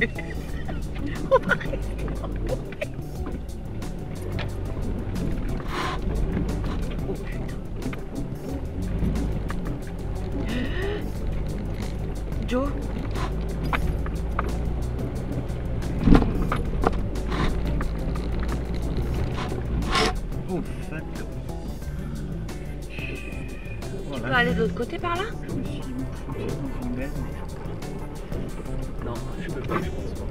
On va rester enrobé. Oh putain. Joe. Oh fuck. Tu peux aller de l'autre côté par là? Je me suis foutu dans une benne, mais... Non, je peux pas, je pense pas.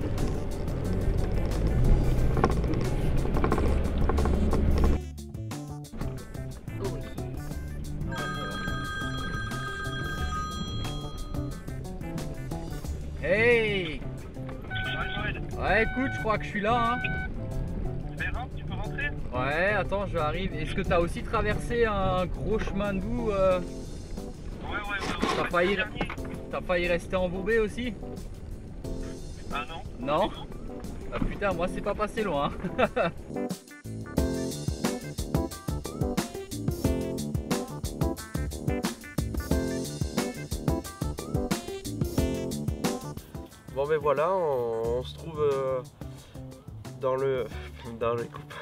Oh oui. Hey! Ouais, écoute, je crois que je suis là, hein. Tu peux rentrer? Ouais, attends, j'arrive. Est-ce que t'as aussi traversé un gros chemin de boue Ouais. T'as failli rester embourbé aussi? Ah non? Non? Ah putain, moi c'est pas passé loin. Bon ben voilà, on se trouve dans le... dans les coupes.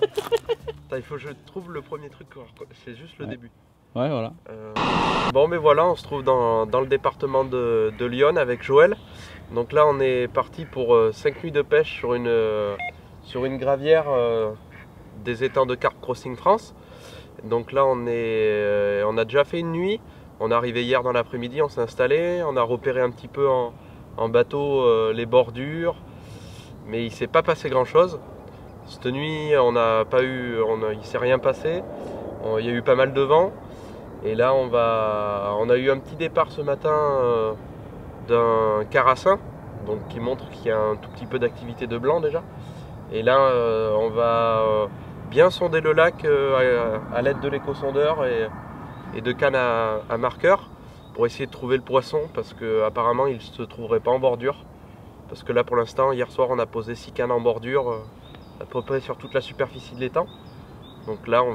Attends, il faut que je trouve le premier truc, c'est juste le début. Ouais, voilà. Bon mais voilà, on se trouve dans le département de Lyon avec Joël. Donc là on est parti pour 5 nuits de pêche sur une gravière des étangs de Carp Crossing France. Donc là on a déjà fait une nuit, on est arrivé hier dans l'après-midi, on s'est installé, on a repéré un petit peu en bateau les bordures, mais il s'est pas passé grand chose. Cette nuit il s'est rien passé, il y a eu pas mal de vent. Et là on a eu un petit départ ce matin d'un carassin, donc qui montre qu'il y a un tout petit peu d'activité de blanc déjà. Et là on va bien sonder le lac à l'aide de l'éco-sondeur et de cannes à marqueur pour essayer de trouver le poisson, parce qu'apparemment il ne se trouverait pas en bordure. Parce que là pour l'instant, hier soir on a posé 6 cannes en bordure à peu près sur toute la superficie de l'étang. Donc là on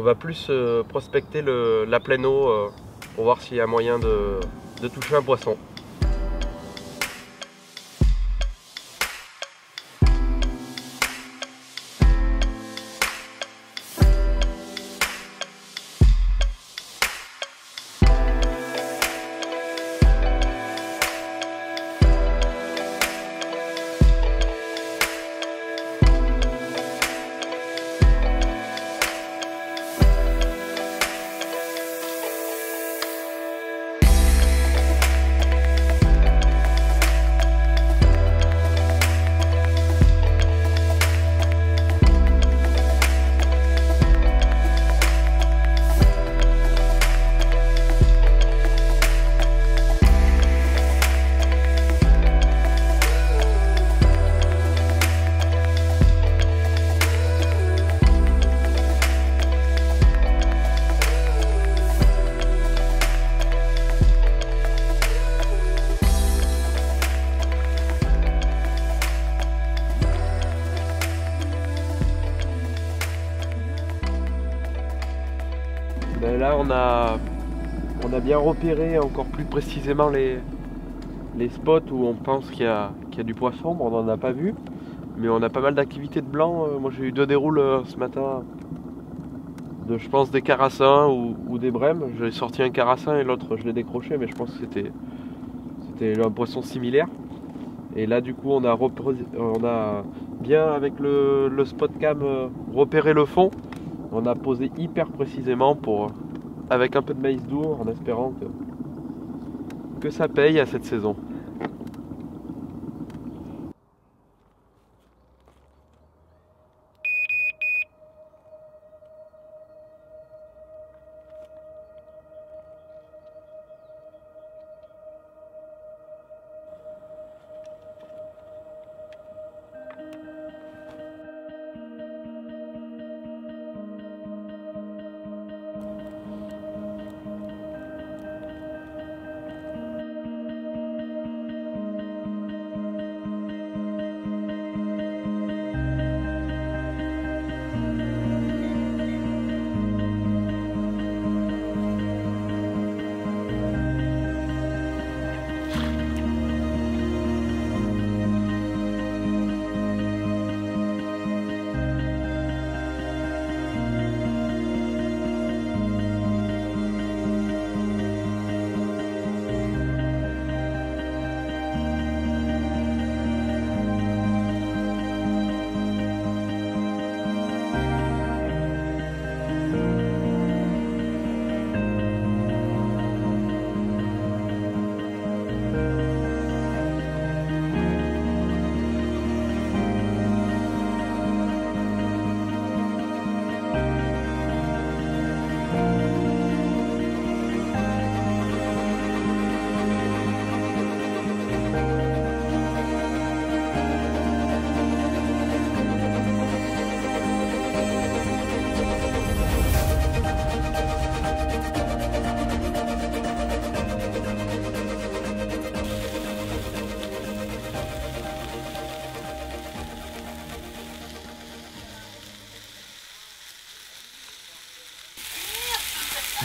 va plus prospecter la pleine eau pour voir s'il y a moyen de toucher un poisson. Ben là on a bien repéré encore plus précisément les spots où on pense qu'il y a du poisson. Bon, on n'en a pas vu, mais on a pas mal d'activités de blanc. Moi j'ai eu 2 déroules ce matin de, je pense, des carassins ou des brèmes. J'ai sorti un carassin et l'autre je l'ai décroché, mais je pense que c'était un poisson similaire. Et là du coup on a bien avec le spot cam repéré le fond. On a posé hyper précisément avec un peu de maïs doux, en espérant que ça paye à cette saison.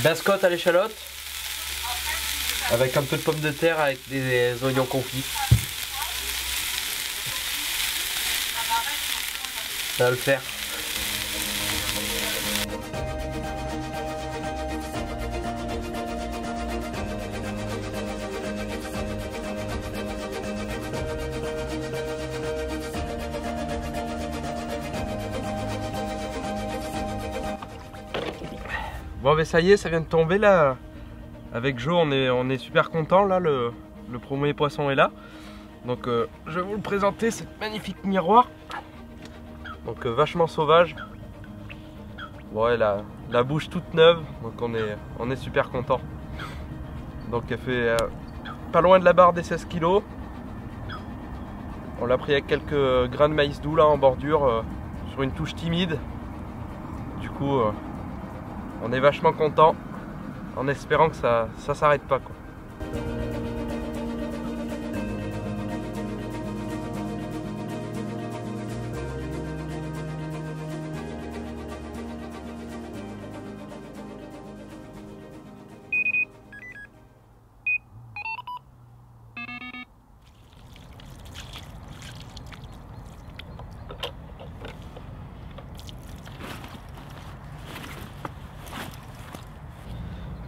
Biscotte à l'échalote avec un peu de pommes de terre avec des oignons confits. Ça va le faire. Bon mais ça y est, ça vient de tomber là. Avec Jo on est super content là, le premier poisson est là. Donc je vais vous le présenter, cette magnifique miroir. Donc vachement sauvage. Ouais, la bouche toute neuve, donc on est super content. Donc elle fait pas loin de la barre des 16 kg. On l'a pris avec quelques grains de maïs doux là en bordure, sur une touche timide. Du coup on est vachement content, en espérant que ça s'arrête pas quoi.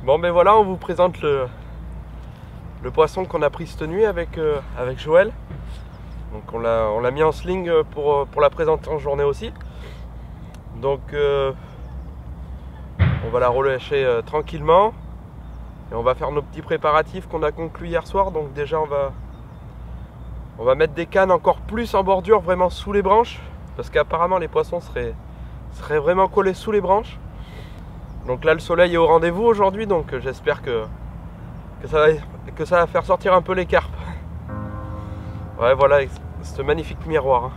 Bon ben voilà, on vous présente le poisson qu'on a pris cette nuit avec Joël. Donc on l'a mis en sling pour la présenter en journée aussi. Donc on va la relâcher tranquillement. Et on va faire nos petits préparatifs qu'on a conclus hier soir. Donc déjà on va mettre des cannes encore plus en bordure, vraiment sous les branches. Parce qu'apparemment les poissons seraient vraiment collés sous les branches. Donc là le soleil est au rendez-vous aujourd'hui, donc j'espère que ça va faire sortir un peu les carpes. Ouais voilà, ce magnifique miroir.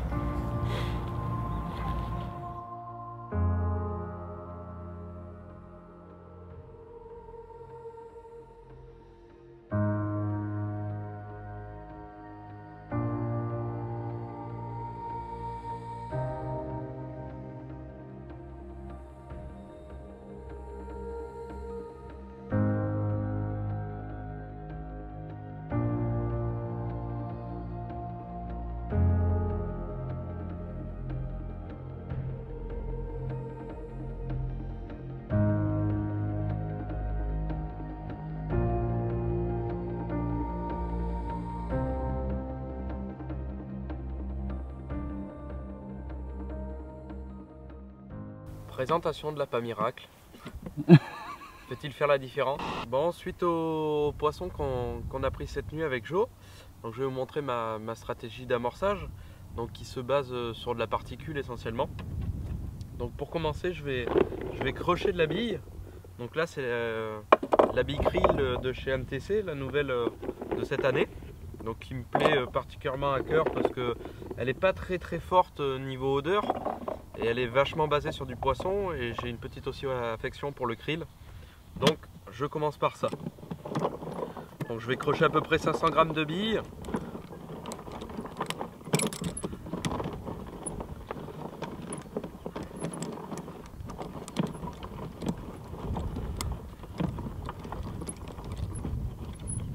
Présentation de l'appât miracle. Fait-il faire la différence? Bon, suite au poisson qu'on a pris cette nuit avec Jo, donc je vais vous montrer ma stratégie d'amorçage, donc qui se base sur de la particule essentiellement. Donc pour commencer, je vais crocher de la bille. Donc là c'est la bille krill de chez MTC, la nouvelle de cette année. Donc qui me plaît particulièrement à cœur parce que elle n'est pas très forte niveau odeur. Et elle est vachement basée sur du poisson et j'ai une petite aussi affection pour le krill. Donc je commence par ça. Donc je vais crocher à peu près 500 g de billes.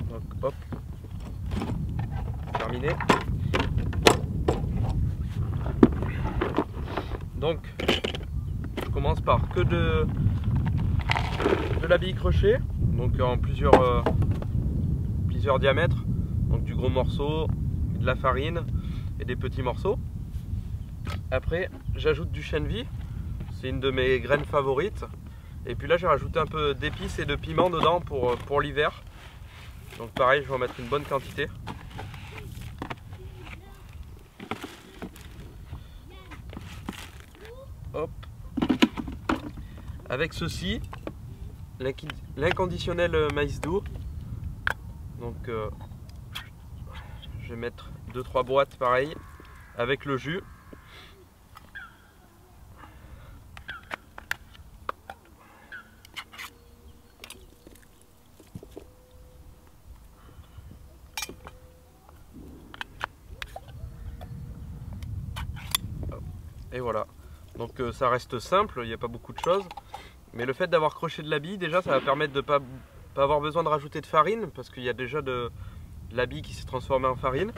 Donc hop. Terminé. Donc, je commence par que de la bille crochée, donc en plusieurs diamètres, donc du gros morceau, de la farine et des petits morceaux. Après, j'ajoute du chènevis, c'est une de mes graines favorites. Et puis là, j'ai rajouté un peu d'épices et de piment dedans pour l'hiver. Donc pareil, je vais en mettre une bonne quantité. Hop. Avec ceci, l'inconditionnel maïs doux. Donc je vais mettre 2-3 boîtes pareil avec le jus. Et voilà. Donc ça reste simple, il n'y a pas beaucoup de choses. Mais le fait d'avoir croché de la bille, déjà, ça va permettre de pas avoir besoin de rajouter de farine, parce qu'il y a déjà de la bille qui s'est transformée en farine.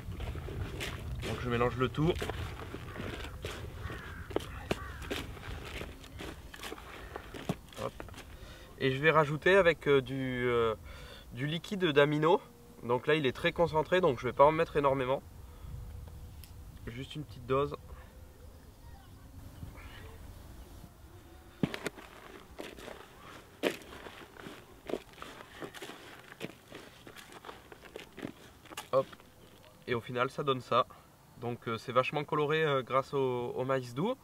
Donc je mélange le tout. Hop. Et je vais rajouter avec du liquide d'amino. Donc là il est très concentré, donc je ne vais pas en mettre énormément. Juste une petite dose. Hop. Et au final ça donne ça. Donc c'est vachement coloré grâce au maïs doux.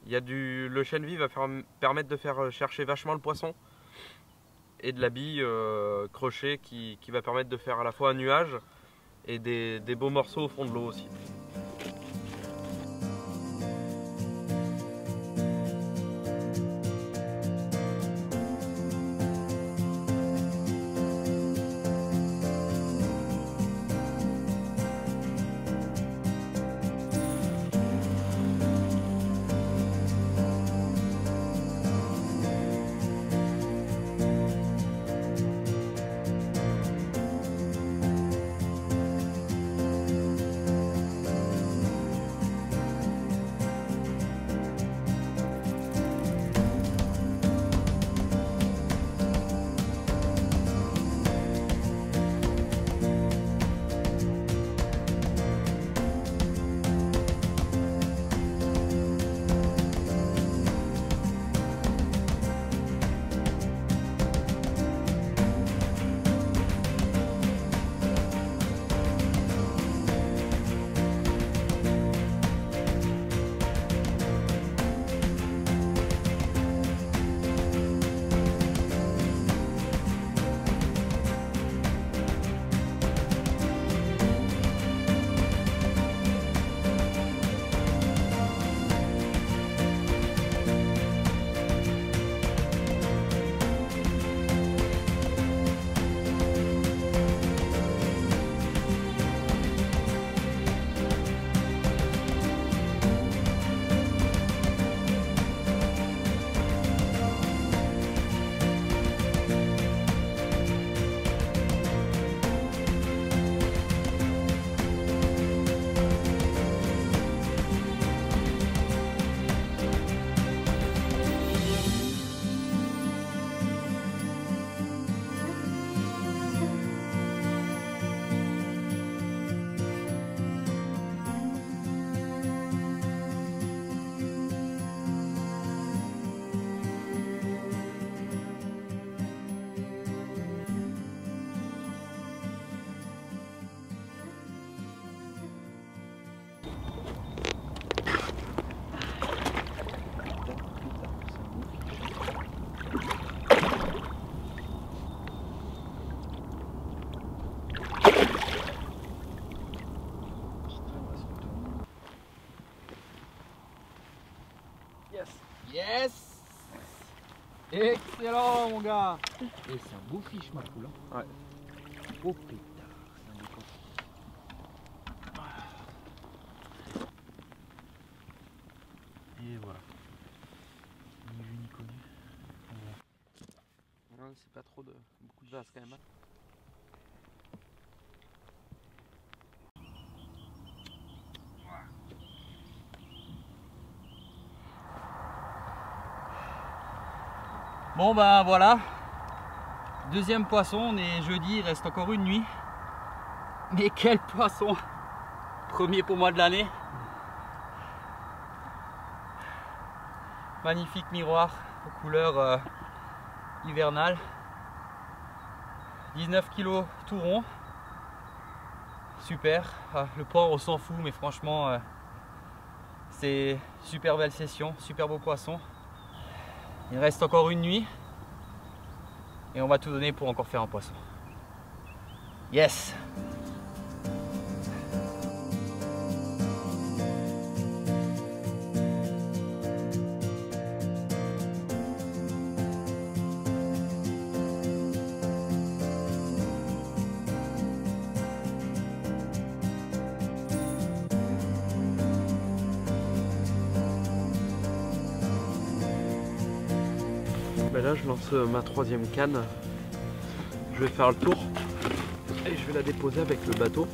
Il y a le chêne vie va permettre de faire chercher vachement le poisson. Et de la bille crochet qui va permettre de faire à la fois un nuage et des beaux morceaux au fond de l'eau aussi. Yes! Excellent mon gars! Et c'est un beau fiche ma poule. Ouais. Oh pétard, c'est un beau coffre. Et voilà. Ni vu ni connu. Ouais, c'est pas trop beaucoup de vase quand même. Bon ben voilà, deuxième poisson, on est jeudi, il reste encore une nuit. Mais quel poisson! Premier pour moi de l'année. Magnifique miroir aux couleurs hivernales. 19 kg tout rond. Super, le port on s'en fout mais franchement c'est super belle session, super beau poisson. Il reste encore une nuit et on va tout donner pour encore faire un poisson. Yes! là je lance ma 3e canne. Je vais faire le tour et je vais la déposer avec le bateau.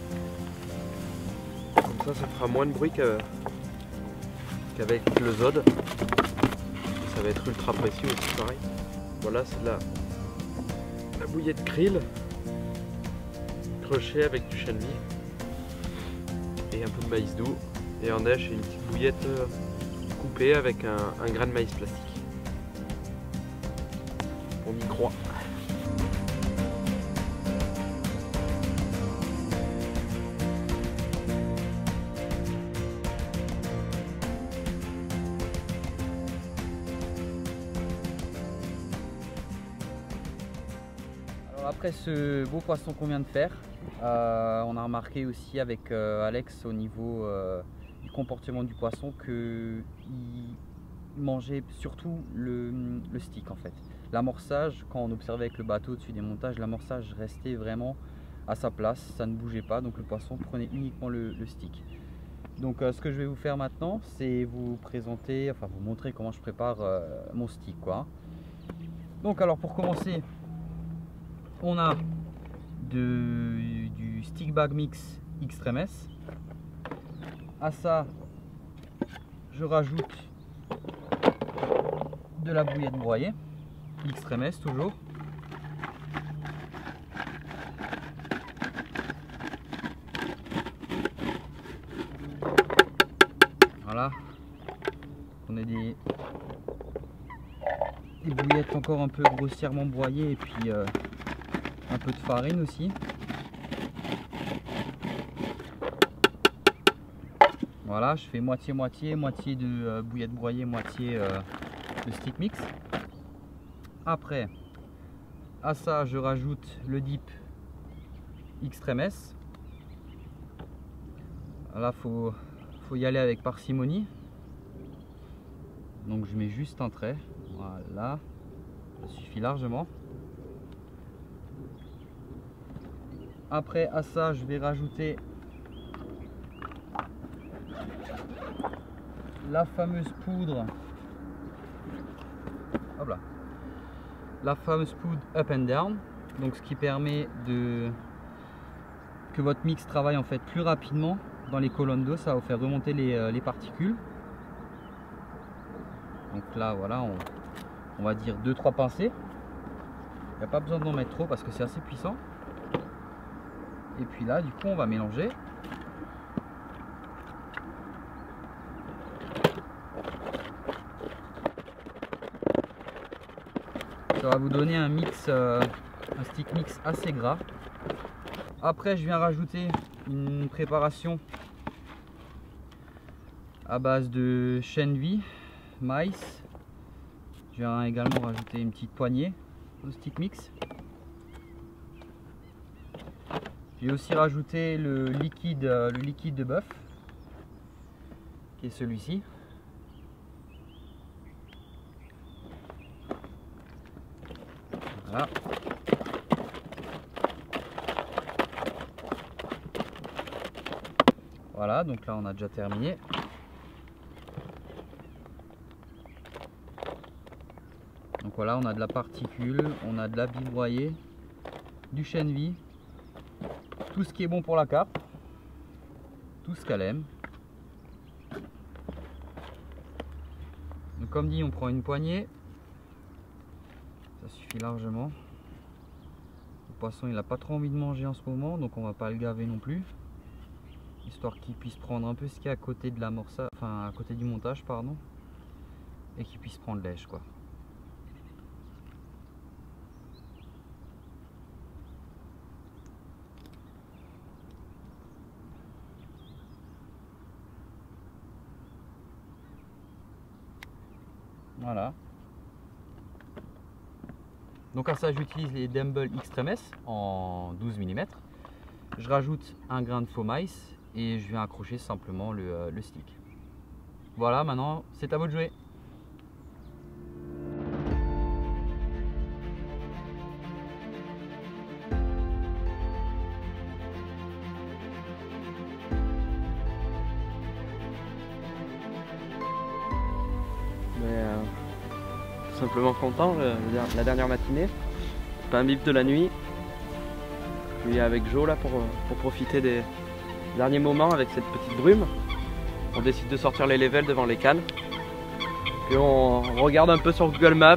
Comme ça fera moins de bruit qu'avec le Zod. Et ça va être ultra précis aussi pareil. Voilà, c'est la bouillette krill crochet avec du chènevis et un peu de maïs doux. Et en neige, une petite bouillette coupée avec un grain de maïs plastique. On y croit. Alors après ce beau poisson qu'on vient de faire, on a remarqué aussi avec Alex au niveau du comportement du poisson qu'il mangeait surtout le stick en fait. L'amorçage, quand on observait avec le bateau dessus des montages, l'amorçage restait vraiment à sa place, ça ne bougeait pas, donc le poisson prenait uniquement le stick. Donc ce que je vais vous faire maintenant, c'est vous présenter, enfin vous montrer comment je prépare mon stick quoi. Donc alors pour commencer, on a du stick bag mix Extremes. À ça, je rajoute de la bouillette broyée Extremes toujours. Voilà, on a des bouillettes encore un peu grossièrement broyées et puis un peu de farine aussi. Voilà, je fais moitié-moitié, moitié de bouillette broyée, moitié de stick mix. Après, à ça, je rajoute le dip Extremes. Là, faut y aller avec parcimonie. Donc, je mets juste un trait. Voilà, ça suffit largement. Après, à ça, je vais rajouter la fameuse poudre, hop là, la fameuse poudre up and down, donc ce qui permet que votre mix travaille en fait plus rapidement dans les colonnes d'eau, ça va vous faire remonter les particules. Donc là voilà, on va dire 2-3 pincées, il n'y a pas besoin d'en mettre trop parce que c'est assez puissant. Et puis là du coup on va mélanger. Ça va vous donner un mix, un stick mix assez gras. Après, je viens rajouter une préparation à base de chènevis, maïs. Je viens également rajouter une petite poignée au stick mix. J'ai aussi rajouté le liquide de bœuf, qui est celui-ci. Voilà. Voilà, donc là on a déjà terminé. Donc voilà, on a de la particule, on a de la bille broyée, du chènevis, tout ce qui est bon pour la carpe, tout ce qu'elle aime. Donc comme dit, on prend une poignée. Ça suffit largement. Le poisson il n'a pas trop envie de manger en ce moment, donc on va pas le gaver non plus, histoire qu'il puisse prendre un peu ce qu'il y a à côté de l'amorçage, enfin à côté du montage pardon, et qu'il puisse prendre lèche quoi. Voilà. Donc à ça j'utilise les Dumble Extremes en 12 mm. Je rajoute un grain de faux maïs et je viens accrocher simplement le stick. Voilà, maintenant c'est à vous de jouer. simplement content, la dernière matinée. Pas un bip de la nuit. Puis avec Jo là pour profiter des derniers moments avec cette petite brume. On décide de sortir les levels devant les cannes. Puis on regarde un peu sur Google Maps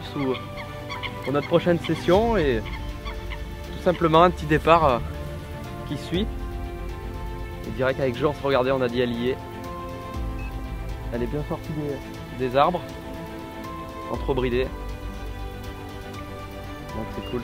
pour notre prochaine session et tout simplement un petit départ qui suit. Et direct avec Jo on se regardait, on a dit elle y est. Elle est bien sortie des arbres, entrebridée. Donc c'est cool.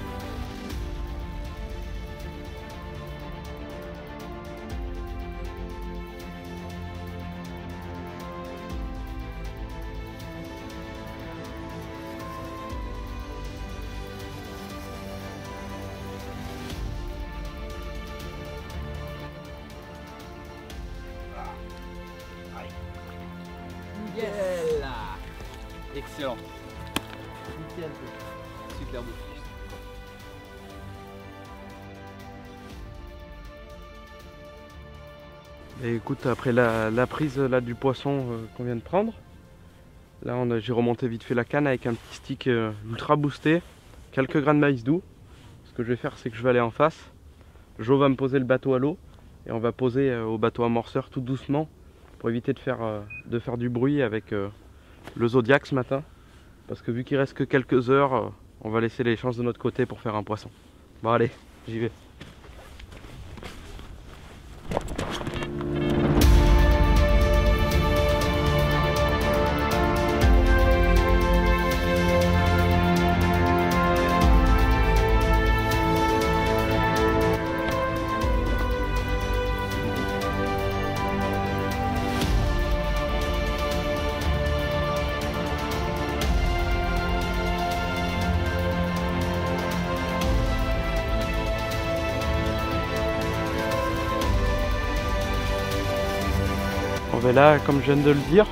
Nickel. Excellent. Nickel. Super beau. Et écoute, après la prise là, du poisson qu'on vient de prendre, là j'ai remonté vite fait la canne avec un petit stick ultra boosté, quelques grains de maïs doux. Ce que je vais faire, c'est que je vais aller en face. Jo va me poser le bateau à l'eau et on va poser au bateau amorceur tout doucement pour éviter de faire du bruit avec le Zodiac ce matin. Parce que vu qu'il reste que quelques heures, on va laisser les chances de notre côté pour faire un poisson. Bon allez, j'y vais. Bon, ben là, comme je viens de le dire,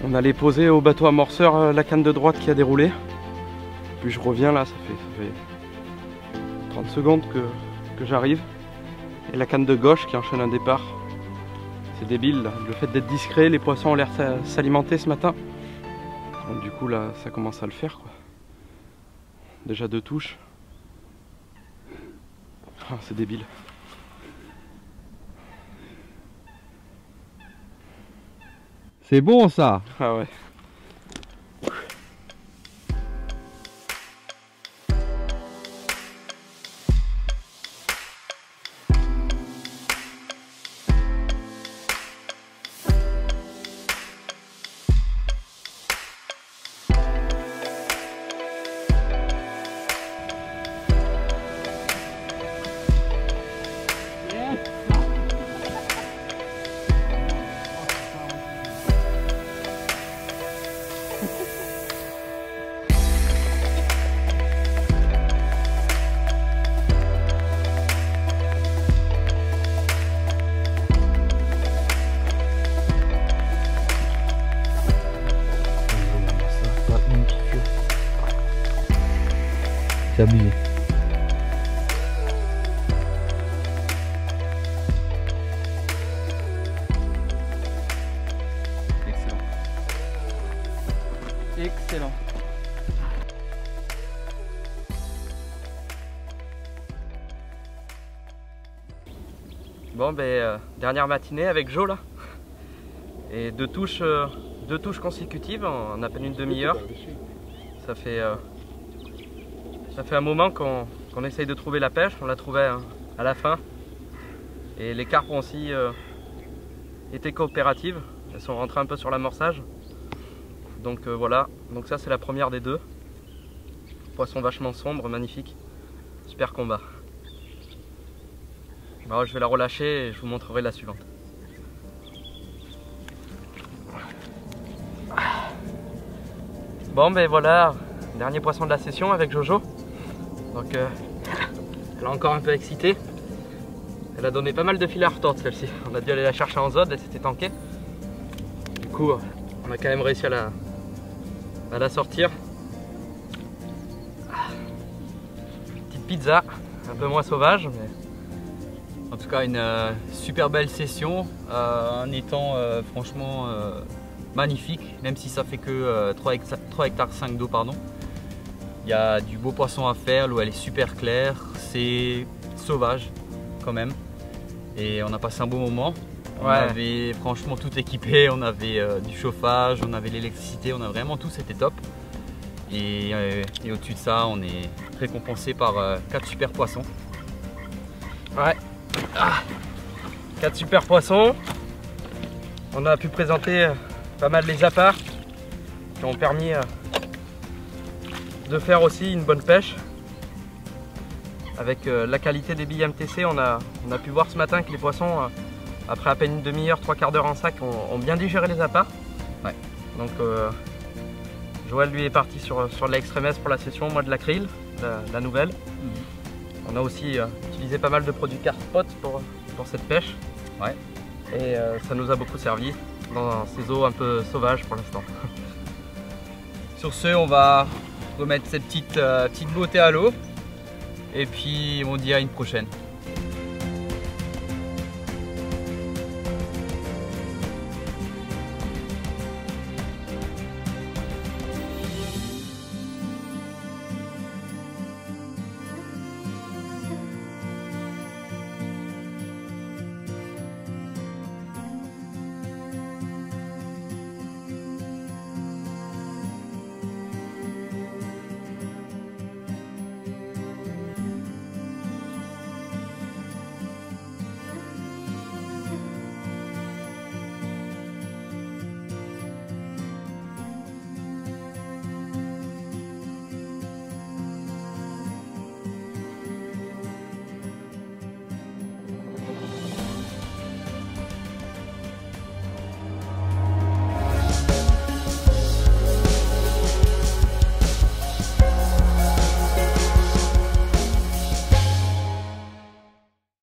on allait poser au bateau amorceur la canne de droite qui a déroulé. Puis je reviens là, ça fait 30 secondes que j'arrive. Et la canne de gauche qui enchaîne un départ. C'est débile là. Le fait d'être discret, les poissons ont l'air s'alimenter ce matin. Donc du coup là, ça commence à le faire quoi. Déjà 2 touches. Ah, c'est débile. C'est bon ça. Ah ouais. C'est abusé. Excellent. Excellent. Bon ben dernière matinée avec Jo là. Et deux touches consécutives en à peine une demi-heure. Ça fait un moment qu'on essaye de trouver la pêche, on l'a trouvé à la fin. Et les carpes ont aussi été coopératives, elles sont rentrées un peu sur l'amorçage. Donc voilà, donc ça c'est la première des deux. Poisson vachement sombre, magnifique, super combat. Alors, je vais la relâcher et je vous montrerai la suivante. Bon ben voilà, dernier poisson de la session avec Jojo. Donc elle a encore un peu excité. Elle a donné pas mal de fil à retordre celle-ci. On a dû aller la chercher en zone, elle s'était tankée. Du coup on a quand même réussi à la sortir. Petite pizza, un peu moins sauvage, mais En tout cas une super belle session, un étang franchement magnifique, même si ça fait que 3 hectares 5 d'eau, pardon. Il y a du beau poisson à faire, l'eau elle est super claire, c'est sauvage quand même. Et on a passé un beau moment. On avait franchement tout équipé, on avait du chauffage, on avait l'électricité, on a vraiment tout, c'était top. Et au-dessus de ça, on est récompensé par 4 super poissons. Ouais. 4 super poissons. On a pu présenter pas mal les apparts qui ont permis de faire aussi une bonne pêche. Avec la qualité des billes MTC, on a pu voir ce matin que les poissons, après à peine une demi-heure, 3/4 d'heure en sac, ont bien digéré les apparts. Ouais. Donc Joël lui est parti sur de la Extreme S pour la session, moi de la Krill, la nouvelle. On a aussi utilisé pas mal de produits Carspot pour cette pêche. Ouais. Et ça nous a beaucoup servi dans ces eaux un peu sauvages pour l'instant. Sur ce, on va remettre cette petite beauté à l'eau. Et puis on dit à une prochaine.